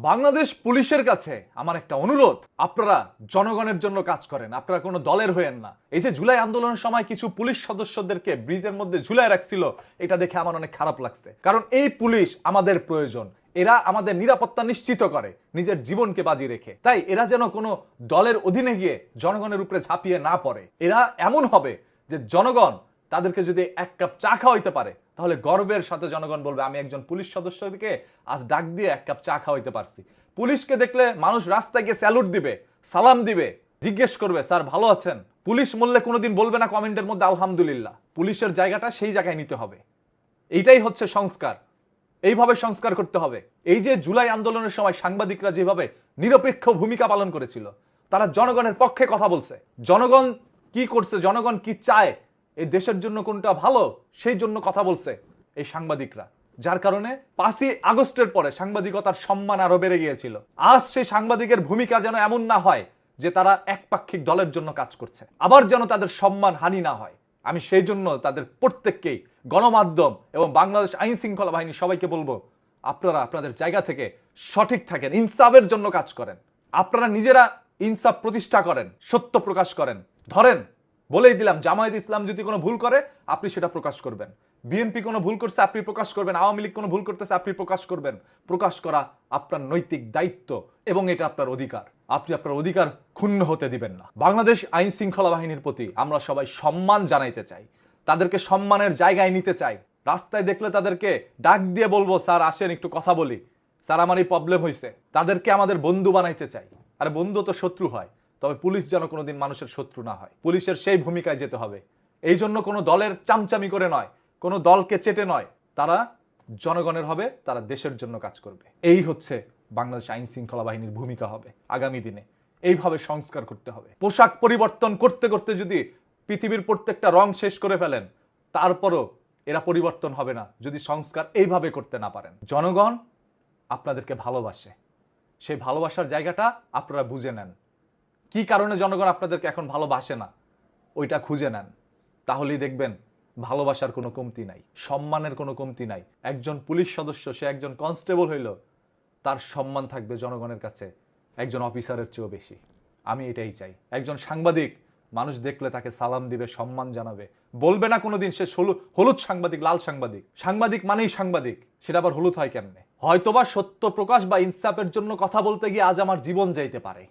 বাংলাদেশ পুলিশের কাছে আমার একটা অনুরোধ, আপনারা জনগণের জন্য কাজ করেন, আপনারা কোনো দলের হয়েন না। এই যে জুলাই আন্দোলনের সময় কিছু পুলিশ সদস্যদেরকে ব্রিজের মধ্যে ঝুলায় রাখছিল, এটা দেখে আমার অনেক খারাপ লাগছে। কারণ এই পুলিশ আমাদের প্রয়োজন, এরা আমাদের নিরাপত্তা নিশ্চিত করে নিজের জীবনকে বাজি রেখে। তাই এরা যেন কোনো দলের অধীনে গিয়ে জনগণের উপরে ঝাঁপিয়ে না পড়ে। এরা এমন হবে যে জনগণ তাদেরকে যদি এক কাপ চা খাওয়াইতে পারে, তাহলে গর্বের সাথে জনগণ বলবে আমি একজন পুলিশ সদস্যকে আজ ডাক দিয়ে এক কাপ চা খাওয়াইতে পারছি। পুলিশকে দেখলে মানুষ রাস্তায় গিয়ে স্যালুট দিবে, সালাম দিবে, জিজ্ঞেস করবে স্যার ভালো আছেন। পুলিশ মরলে কোনোদিন বলবে না কমেন্টের মধ্যে আলহামদুলিল্লাহ। পুলিশের জায়গাটা সেই জায়গায় নিতে হবে। এইটাই হচ্ছে সংস্কার। এইভাবে সংস্কার করতে হবে। এই যে জুলাই আন্দোলনের সময় সাংবাদিকরা যেভাবে নিরপেক্ষ ভূমিকা পালন করেছিল, তারা জনগণের পক্ষে কথা বলছে। জনগণ কি করছে, জনগণ কি চায়, এই দেশের জন্য কোনটা ভালো, সেই জন্য কথা বলছে এই সাংবাদিকরা। যার কারণে 5ই আগস্টের পরে সাংবাদিকতার সম্মান আরো বেড়ে গিয়েছিল। আজ সেই সাংবাদিকের ভূমিকা যেন এমন না হয় যে তারা একপাক্ষিক দলের জন্য কাজ করছে, আবার যেন তাদের সম্মান হানি না হয়। আমি সেই জন্য তাদের প্রত্যেককেই, গণমাধ্যম এবং বাংলাদেশ আইন শৃঙ্খলা বাহিনী সবাইকে বলবো, আপনারা আপনাদের জায়গা থেকে সঠিক থাকেন, ইনসাফের জন্য কাজ করেন। আপনারা নিজেরা ইনসাফ প্রতিষ্ঠা করেন, সত্য প্রকাশ করেন। ধরেন বলেই দিলাম, জামায়াত ইসলাম যদি কোনো ভুল করে আপনি সেটা প্রকাশ করবেন, বিএনপি কোনো ভুল করছে আপনি প্রকাশ করবেন, আওয়ামী লীগ কোনো ভুল করতেছে আপনি প্রকাশ করবেন। প্রকাশ করা আপনার নৈতিক দায়িত্ব এবং এটা আপনার অধিকার। আপনি আপনার অধিকার ক্ষুণ্ণ হতে দিবেন না। বাংলাদেশ আইন শৃঙ্খলা বাহিনীর প্রতি আমরা সবাই সম্মান জানাইতে চাই, তাদেরকে সম্মানের জায়গায় নিতে চাই। রাস্তায় দেখলে তাদেরকে ডাক দিয়ে বলবো স্যার আসেন একটু কথা বলি, স্যার আমার এই প্রবলেম হয়েছে। তাদেরকে আমাদের বন্ধু বানাইতে চাই। আর বন্ধু তো শত্রু হয়, তবে পুলিশ যেন কোনোদিন মানুষের শত্রু না হয়। পুলিশের সেই ভূমিকায় যেতে হবে। এই জন্য কোনো দলের চামচামি করে নয়, কোনো দলকে চেটে নয়, তারা জনগণের হবে, তারা দেশের জন্য কাজ করবে। এই হচ্ছে বাংলাদেশ আইন শৃঙ্খলা বাহিনীর ভূমিকা হবে আগামী দিনে। এইভাবে সংস্কার করতে হবে। পোশাক পরিবর্তন করতে করতে যদি পৃথিবীর প্রত্যেকটা রং শেষ করে ফেলেন, তারপরও এরা পরিবর্তন হবে না যদি সংস্কার এইভাবে করতে না পারেন। জনগণ আপনাদেরকে ভালোবাসে, সেই ভালোবাসার জায়গাটা আপনারা বুঝে নেন। কি কারণে জনগণ আপনাদেরকে এখন ভালোবাসে না, ওইটা খুঁজে নেন। তাহলেই দেখবেন ভালোবাসার কোনো কমতি নাই, সম্মানের কোনো কমতি নাই। একজন পুলিশ সদস্য, সে একজন কনস্টেবল হইল, তার সম্মান থাকবে জনগণের কাছে একজন অফিসারের চেয়েও বেশি। আমি এটাই চাই। একজন সাংবাদিক, মানুষ দেখলে তাকে সালাম দিবে, সম্মান জানাবে, বলবে না কোনোদিন সে হলুদ সাংবাদিক, লাল সাংবাদিক। সাংবাদিক মানেই সাংবাদিক, সেটা আবার হলুদ হয় কেমনে? হয়তোবা সত্য প্রকাশ বা ইনসাফের জন্য কথা বলতে গিয়ে আজ আমার জীবন যাইতে পারে,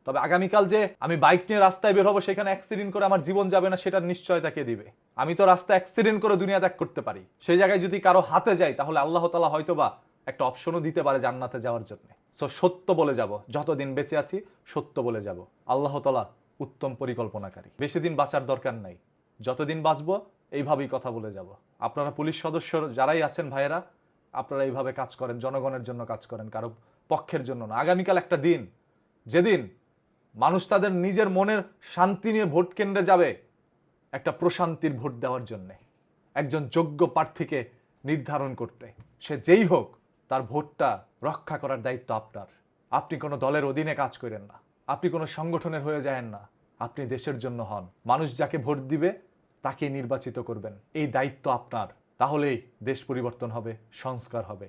তবে আগামীকাল যে আমি বাইক নিয়ে রাস্তায় বের হবো, সেখানে অ্যাক্সিডেন্ট করে আমার জীবন যাবে না, সেটার নিশ্চয়তা কে দিবে? আমি তো রাস্তায় অ্যাক্সিডেন্ট করে দুনিয়া ত্যাগ করতে পারি। সেই জায়গায় যদি কারো হাতে যাই, তাহলে আল্লাহ তাআলা হয়তোবা একটা অপশনও দিতে পারে জান্নাতে যাওয়ার জন্য। সো সত্য বলে যাব, যতদিন বেঁচে আছি সত্য বলে যাব। আল্লাহ তাআলা উত্তম পরিকল্পনাকারী। বেশি দিন বাঁচার দরকার নাই, যতদিন বাঁচবো এইভাবেই কথা বলে যাব। আপনারা পুলিশ সদস্য যারাই আছেন ভাইয়েরা, আপনারা এইভাবে কাজ করেন, জনগণের জন্য কাজ করেন, কারো পক্ষের জন্য না। আগামীকাল একটা দিন, যেদিন মানুষ তাদের নিজের মনের শান্তি নিয়ে ভোট কেন্দ্রে যাবে একটা প্রশান্তির ভোট দেওয়ার জন্য, একজন যোগ্য প্রার্থীকে নির্ধারণ করতে। সে যেই হোক, তার ভোটটা রক্ষা করার দায়িত্ব আপনার। আপনি কোনো দলের অধীনে কাজ করেন না, আপনি কোনো সংগঠনের হয়ে যায়েন না, আপনি দেশের জন্য হন। মানুষ যাকে ভোট দিবে তাকে নির্বাচিত করবেন, এই দায়িত্ব আপনার। তাহলেই দেশ পরিবর্তন হবে, সংস্কার হবে।